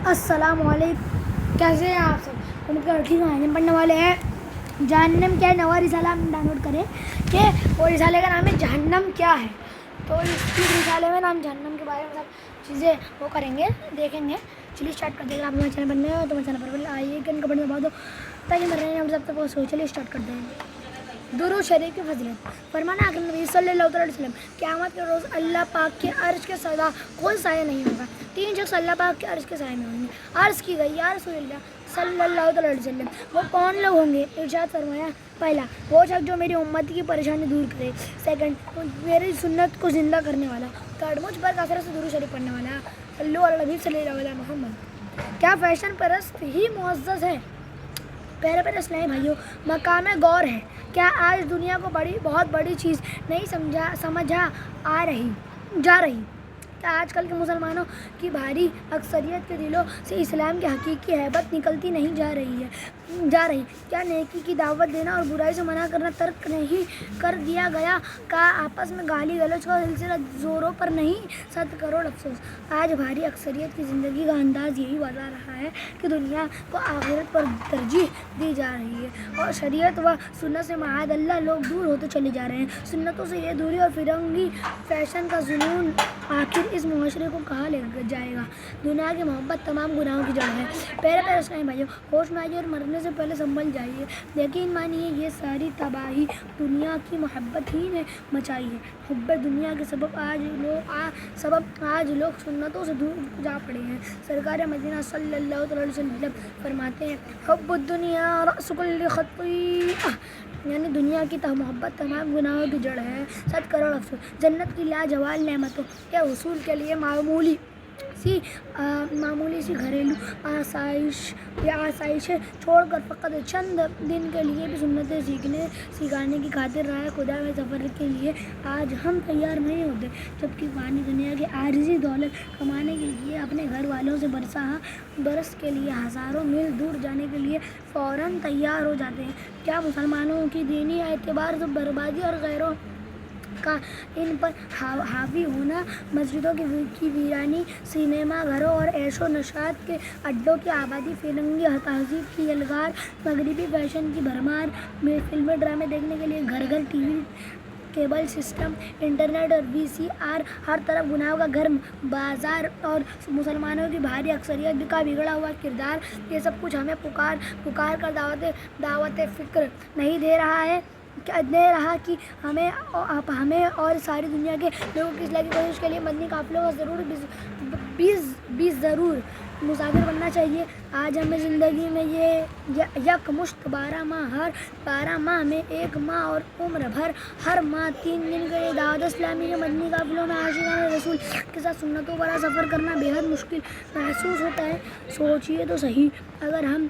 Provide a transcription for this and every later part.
السلام علیکم، کیسے ہیں آپ سب؟ ان کا ٹھیک ہے۔ پڑھنے والے ہیں جہنم کیا ہے، نوا رسالہ ہم ڈاؤن لوڈ کریں کہ وہ رسالے کا نام ہے جہنم کیا ہے۔ تو اس رسالے میں ہم جہنم کے بارے میں سب چیزیں وہ کریں گے، دیکھیں گے۔ چلیے اسٹارٹ کر دیں گے۔ آپ ہمارے چینل بننے ہو تو ہمارے چینل پر آئیے کہ ان کا بڑھنے دبا دو تاکہ مر رہے ہیں ہم سب تک پہنچ۔ چلیے اسٹارٹ کر دیں گے۔ درود شریف کی فضیلت۔ فرمانا آخر نبی صلی اللہ علیہ وسلم، قیامت کے روز اللہ پاک کے عرش کے سوا کوئی سایہ نہیں ہوگا۔ تین شخص اللہ پاک کے عرش کے سائے میں ہوں گے۔ عرض کی گئی، یا رسول اللہ صلی اللہ علیہ وسلم، وہ کون لوگ ہوں گے؟ ارشاد فرمایا، پہلا وہ شخص جو میری امت کی پریشانی دور کرے، سیکنڈ میری سنت کو زندہ کرنے والا، تھرڈ مجھ پر کثرت سے درود شریف پڑھنے والا۔ صلو علی النبی صلی اللہ علیہ محمد۔ کیا فیشن پرست ہی معزز ہے؟ پیارے پیارے اسلامی بھائیوں، مقام غور ہے۔ کیا آج دنیا کو بہت بڑی چیز نہیں سمجھا جا رہی؟ کیا آج کل کے مسلمانوں کی بھاری اکثریت کے دلوں سے اسلام کی حقیقی ہیبت نکلتی نہیں جا رہی؟ کیا نیکی کی دعوت دینا اور برائی سے منع کرنا ترک نہیں کر دیا گیا؟ کا آپس میں گالی گلوچ کا سلسلہ زوروں پر نہیں؟ 100 کروڑ افسوس، آج بھاری اکثریت کی زندگی کا انداز یہی بتا رہا ہے کہ دنیا کو آخرت پر ترجیح دی جا رہی ہے اور شریعت و سنت سے معاذ اللہ لوگ دور ہوتے چلے جا رہے ہیں۔ سنتوں سے یہ دوری اور فرنگی فیشن کا جنون آخر اس معاشرے کو کہاں لے جائے گا؟ دنیا کی محبت تمام گناہوں کی جڑ ہے۔ پیارے پیارے اسلامی بھائیوں، ہوش میں آئیے اور مرنے سے پہلے سنبھل جائیے۔ یقین مانیے یہ ساری تباہی دنیا کی محبت ہی نے مچائی ہے۔ حب دنیا کے سبب آج لوگ سنتوں سے دور جا پڑے ہیں۔ سرکار مدینہ صلی اللہ علیہ وسلم فرماتے ہیں، حب الدنیا رأس کل خطیئہ، یعنی دنیا کی محبت تمام گناہوں کی جڑ ہے۔ 100 کروڑ افسوس، جنت کی لاجوال نعمتوں کے حصول کے لیے معمولی سی گھریلو آسائشیں چھوڑ کر فقط چند دن کے لیے بھی سنتیں سکھانے کی خاطر راہ خدا میں سفر کے لیے آج ہم تیار نہیں ہوتے، جبکہ فانی دنیا کی عارضی دولت کمانے کے لیے اپنے گھر والوں سے برس کے لیے ہزاروں میل دور جانے کے لیے فوراً تیار ہو جاتے ہیں۔ کیا مسلمانوں کی دینی اعتبار سے بربادی اور غیروں کا ان پر حاوی ہونا، مسجدوں کی ویرانی، سینما گھروں اور عیش و نشاط کے اڈوں کی آبادی، فرنگی تہذیب کی یلغار، مغربی فیشن کی بھرمار، فلمیں ڈرامے دیکھنے کے لیے گھر گھر T V, cable system, internet اور VCR، ہر طرف گناہوں کا گھر بازار اور مسلمانوں کی بھاری اکثریت کا بگڑا ہوا کردار، یہ سب کچھ ہمیں پکار کر دعوت فکر نہیں دے رہا کہ ہمیں اور ساری دنیا کے لوگوں کی اصلاح کی کوشش کے لیے مدنی قافلوں کا ضرور مسافر بننا چاہیے۔ آج ہمیں زندگی میں یہ یک مشت 12 ماہ، ہر 12 ماہ میں 1 ماہ اور عمر بھر ہر ماہ 3 دن کے لیے دعوت اسلامی کے مدنی قافلوں میں عاشقان رسول کے ساتھ سنتوں پر سفر کرنا بے حد مشکل محسوس ہوتا ہے۔ سوچیے تو صحیح، اگر ہم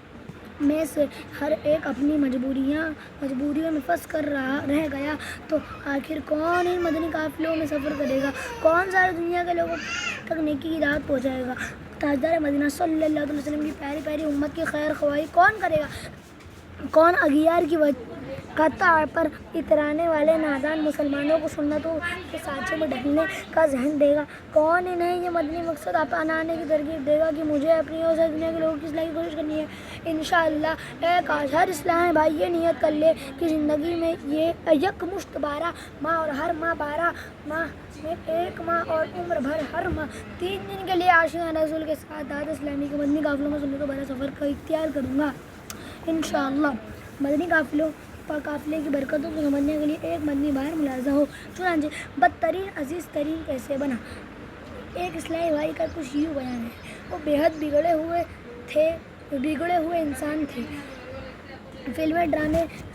میں سے ہر ایک اپنی مجبوریوں میں پھنس کر رہ گیا تو آخر کون ان مدنی قافلوں میں سفر کرے گا؟ کون ساری دنیا کے لوگوں تک نیکی کی دعوت پہنچائے گا؟ تاجدار مدینہ صلی اللہ علیہ وسلم کی پیاری پیاری امت کی خیر خواہی کون کرے گا؟ کون اغیار کی قطع پر اترانے والے نادان مسلمانوں کو سنتوں کے سانچے میں ڈھلنے کا ذہن دے گا؟ کون انہیں یہ مدنی مقصد اپنانے کی ترغیب دے گا کہ مجھے اپنی اور ساری دنیا کے لوگوں کی اصلاح کی کوشش کرنی ہے؟ انشاءاللہ ایک آج ہر اسلامی بھائی یہ نیت کر لے کہ زندگی میں یہ یک مشت 12 ماہ اور ہر ماہ 12 ماہ میں 1 ماہ اور عمر بھر ہر ماہ 3 دن کے لیے عاشقان رسول کے ساتھ دعوت اسلامی کے مدنی قافلوں میں سنتوں پر سفر کا اختیار کروں گا۔ انشاءاللہ مدنی قافلے کی برکتوں کو سمجھنے کے لیے ایک مدنی باہر ملاحظہ ہو۔ چنانچہ بدترین عزیز ترین کیسے بنا؟ ایک اسلامی بھائی کا کچھ یوں بیان ہے، وہ بے حد بگڑے ہوئے انسان تھے۔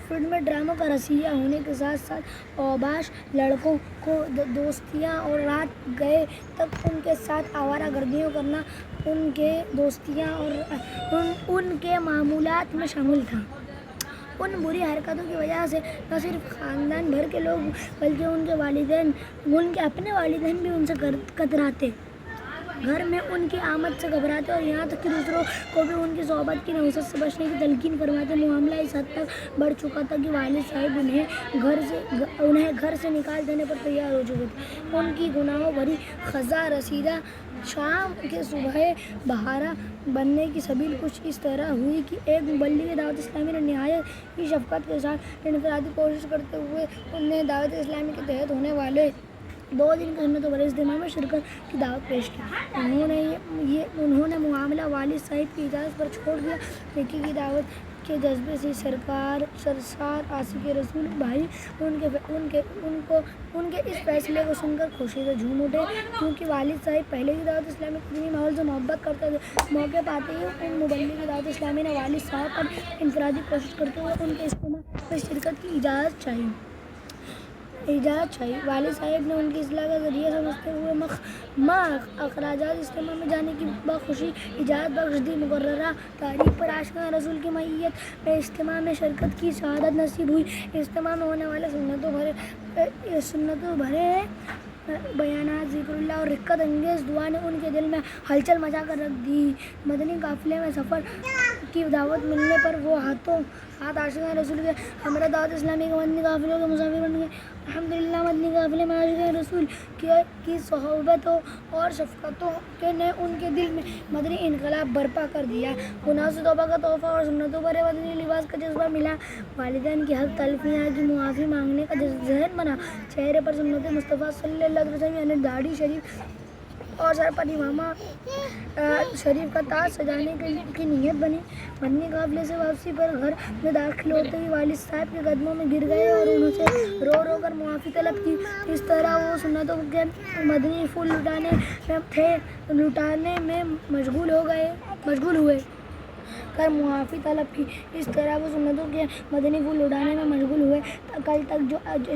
فلمیں ڈراموں کا رسیہ ہونے کے ساتھ ساتھ اوباش لڑکوں کو دوستیاں اور رات گئے تک ان کے ساتھ آوارہ گردیوں کرنا ان کے دوستیاں اور ان کے معمولات میں شامل تھا۔ ان بری حرکتوں کی وجہ سے نہ صرف خاندان بھر کے لوگ بلکہ ان کے اپنے والدین بھی ان سے کتراتے گھر میں ان کی آمد سے گھبراتے اور یہاں تک کہ دوسروں کو بھی ان کی صحبت کی نوست سے بچنے کی تلقین فرماتے. معاملہ اس حد تک بڑھ چکا تھا کہ والد صاحب انہیں گھر سے نکال دینے پر تیار ہو چکے تھے. ان کی گناہوں بھری خزاں رسیدہ شام کے صبح بہارا بننے کی سبیل کچھ اس طرح ہوئی کہ ایک مبلغ دعوت اسلامی نے نہایت ہی شفقت کے ساتھ انفرادی کوشش کرتے ہوئے انہیں دعوت اسلامی کے تحت ہونے والے 2 دن کے سنتوں بھرے اجتماع میں شرکت کی دعوت پیش کی. انہوں نے معاملہ والد صاحب کی اجازت پر چھوڑ دیا. نیکی کی دعوت کے جذبے سے سرشار عاشق رسول بھائی ان کے اس فیصلے کو سن کر خوشی سے جھوم اٹھے, کیونکہ والد صاحب پہلے ہی دعوت اسلامی کے دینی ماحول سے محبت کرتے تھے. موقع پاتے ہی ان مبلغ دعوت اسلامی نے والد صاحب پر انفرادی کوشش کرتے ہوئے ان کے اجتماع میں شرکت کی اجازت چاہی. والد صاحب نے ان کی اصلاح کا ذریعہ سمجھتے ہوئے اخراجات اجتماع میں جانے کی بخوشی اجازت بخش دی. مقررہ تاریخ پر عاشقان رسول کی معیت میں اجتماع میں شرکت کی سعادت نصیب ہوئی. اجتماع میں ہونے والے سنتوں بھرے بیانات, ذکر اللہ اور رقت انگیز دعا نے ان کے دل میں ہلچل مچا کر رکھ دی. مدنی قافلے میں سفر کی دعوت ملنے پر وہ ہاتھ عاشقان رسول کے ہمراہ دعوت اسلامی کے مدنی قافلوں کے مسافر بن گئے. الحمدللہ مدنی قافلے میں عاشقان رسول کی صحبتوں اور شفقتوں نے ان کے دل میں مدنی انقلاب برپا کر دیا. گناہ سے توبہ کا تحفہ اور سنتوں پر مدنی لباس کا جذبہ ملا. والدین کی حق تلفیاں کی معافی مانگنے کا ذہن بنا. چہرے پر سنت مصطفیٰ صلی اللہ علیہ وسلم یعنی داڑھی شریف اور سر پر امامہ شریف کا تاج سجانے کی نیت بنی. مدنی قافلے سے واپسی پر گھر میں داخل ہوتے ہی والد صاحب کے قدموں میں گر گئے اور ان سے رو کر معافی طلب کی. اس طرح وہ سنتوں کے مدنی پھول لٹانے میں مشغول ہوئے کر معافی طلب کی. اس طرح وہ سنتوں کے مدنی پھول اڑانے میں مشغول ہوئے. کل تک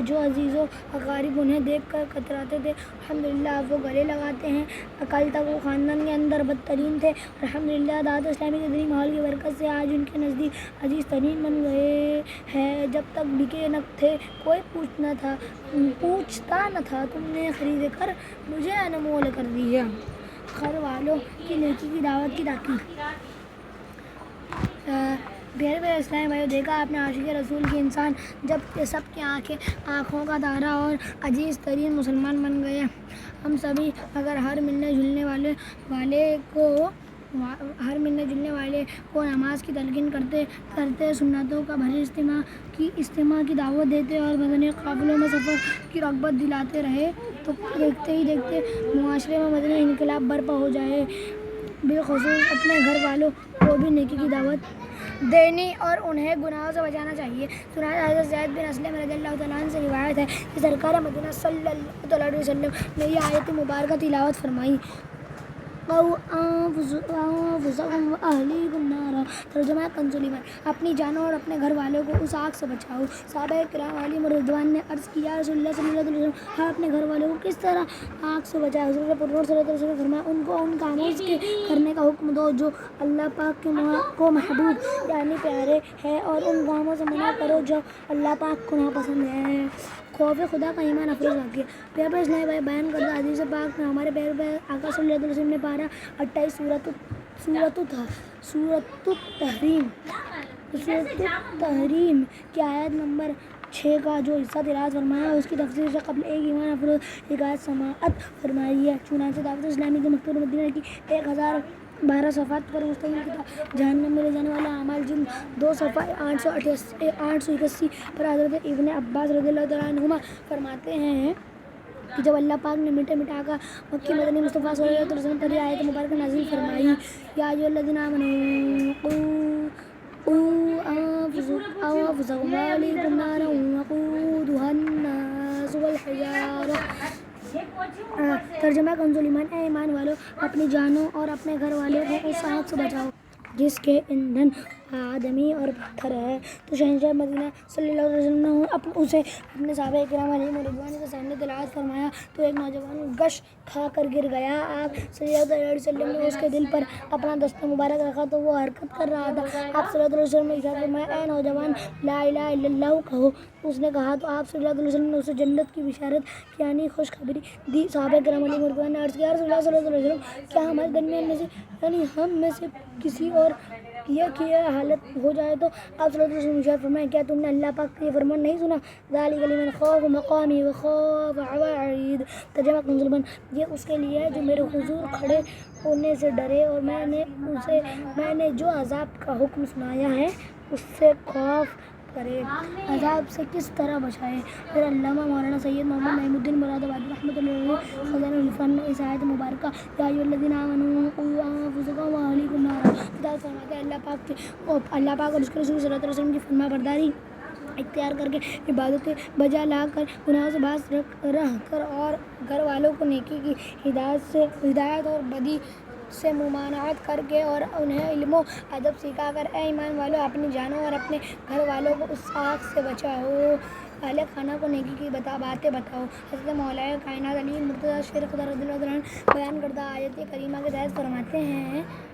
جو عزیز و اقارب انہیں دیکھ کر کتراتے تھے, الحمدللہ اب وہ گلے لگاتے ہیں. کل تک وہ خاندان کے اندر بدترین تھے, الحمدللہ دعوت اسلامی کے دینی ماحول کی برکت سے آج ان کے نزدیک عزیز ترین بن گئے ہیں. جب تک بکے نہ تھے کوئی پوچھتا نہ تھا, تم نے خرید کر مجھے انمول کر دیا. گھر والوں کی نیکی کی دعوت کی تاکید. پیارے اسلام بھائیو, دیکھا آپ نے عاشق رسول کی انسان جب سب کی آنکھوں کا تارا اور عزیز ترین مسلمان بن گئے. ہم سبھی اگر ہر ملنے جلنے والے کو نماز کی تلقین کرتے سنتوں کا بھرے اجتماع کی دعوت دیتے اور مدنی قافلوں میں سفر کی رغبت دلاتے رہے تو دیکھتے ہی دیکھتے معاشرے میں مدنی انقلاب برپا ہو جائے. بالخصوص اپنے گھر والوں کو بھی نیکی کی دعوت دینی اور انہیں گناہوں سے بچانا چاہیے. چنانچہ حضرت زید بن اسلم رضی اللہ تعالیٰ عنہ سے روایت ہے کہ سرکار مدینہ صلی اللہ علیہ وسلم نے یہ آیت مبارکہ تلاوت فرمائی, قوا انفسکم واہلیکم نارا. ترجمہ کنز ایمان, اپنی جانوں اور اپنے گھر والوں کو اس آگ سے بچاؤ. صحابہ کرام علیہم رضوان نے عرض کی, یا رسول اللہ صلی اللہ علیہ وسلم, ہم اپنے گھر والوں کو کس طرح آگ سے بچائیں؟ حضرت پرور صلی اللہ علیہ وسلم نے فرمایا, ان کو ان کاموں کے کرنے کا حکم دو جو اللہ پاک کو محبوب یعنی پیارے ہیں, اور ان کاموں سے منع کرو جو اللہ پاک کو ناپسند ہے. خوف خدا کا ایمان افروز واقعہ. پیارے اسلام بھائی, بیان کردہ حدیث پاک میں ہمارے پیارے آقا صلی اللہ علیہ وسلم نے پارہ 28 سورۃ التحریم کی آیت نمبر 6 کا جو حصہ تلاوت فرمایا اس کی تفسیر سے قبل ایک ایمان افروز حکایت سماعت فرمائی ہے. چنانچہ دعوت اسلامی کے مکتوب مدینہ کی 1012 صفحات پر مشتمل کتاب جہنم میں لے جانے والا اعمال جلد 2 صفحہ 881 پر حضرت ابن عباس رضی اللہ تعالیٰ عنہما فرماتے ہیں کہ جب اللہ پاک نے مٹا کر مکی مدنی مصطفیٰ صلی اللہ علیہ وسلم پر یہ آیت مبارکہ نازل فرمائی, یا ایھا الذین آمنوا قوا انفسکم واہلیکم نارا وقودھا الناس والحجارہ. ترجمہ کنز ایمان, اے ایمان والو, اپنی جانوں اور اپنے گھر والوں کو اس آگ سے بچاؤ جس کے ایندھن آدمی اور پتھر ہے۔ تو شہنشاہ مدینہ صلی اللہ علیہ وسلم نے اسے اپنے صحابہ کرام علیہم رضوان کے سامنے تلاوت فرمایا تو ایک نوجوان گش کھا کر گر گیا۔ آپ صلی اللہ علیہ وسلم نے اس کے دل پر اپنا دست مبارک رکھا تو وہ حرکت کر رہا تھا۔ آپ صلی اللہ علیہ وسلم نے ارشاد فرمایا، اے نوجوان، لا الہ الا اللہ کہو۔ اس نے کہا تو آپ صلی اللہ علیہ وسلم نے اسے جنت کی بشارت یعنی خوشخبری دی۔ صحابہ کرام علیہم رضوان نے عرض کیا، رسول اللہ صلی اللہ علیہ وسلم، کیا ہمارے درمیان میں سے یعنی ہم میں سے کسی اور کی یہ حالت ہو جائے تو؟ آپ صلی اللہ علیہ وسلم نے ارشاد فرمایا، کیا تم نے اللہ پاک کا یہ فرمان نہیں سنا؟ ذالک لمن خاف مقامی وخاف وعید۔ ترجمہ کنز البن، یہ اس کے لیے ہے جو میرے حضور کھڑے ہونے سے ڈرے اور میں نے جو عذاب کا حکم سنایا ہے اس سے خوف کرے، عذاب سے کس طرح بچائے۔ پھر علامہ مولانا سید محمد نعیم الدین مراد آبادی رحمۃ اللہ علیہ خزانہ العرفان میں اس آیت مبارکہ یا ایھا الذین آمنوا قوا انفسکم واہلیکم نارا بتا فرماتے ہیں اللہ پاک اور اس کے رسول صلی اللہ علیہ وسلم کی فرما برداری اختیار کر کے عبادتیں بجا لا کر گناہوں سے باز رہ کر اور گھر والوں کو نیکی کی ہدایت اور بدی سے ممانعت کر کے اور انہیں علم و ادب سکھا کر، اے ایمان والو، اپنی جانوں اور اپنے گھر والوں کو اس آگ سے بچاؤ، اہل خانہ کو نیکی کی باتیں بتاؤ۔ حضرت مولانا کائنات علی مرتضیٰ شیخ رضی اللہ عنہ بیان کردہ آیت کریمہ کے تحت فرماتے ہیں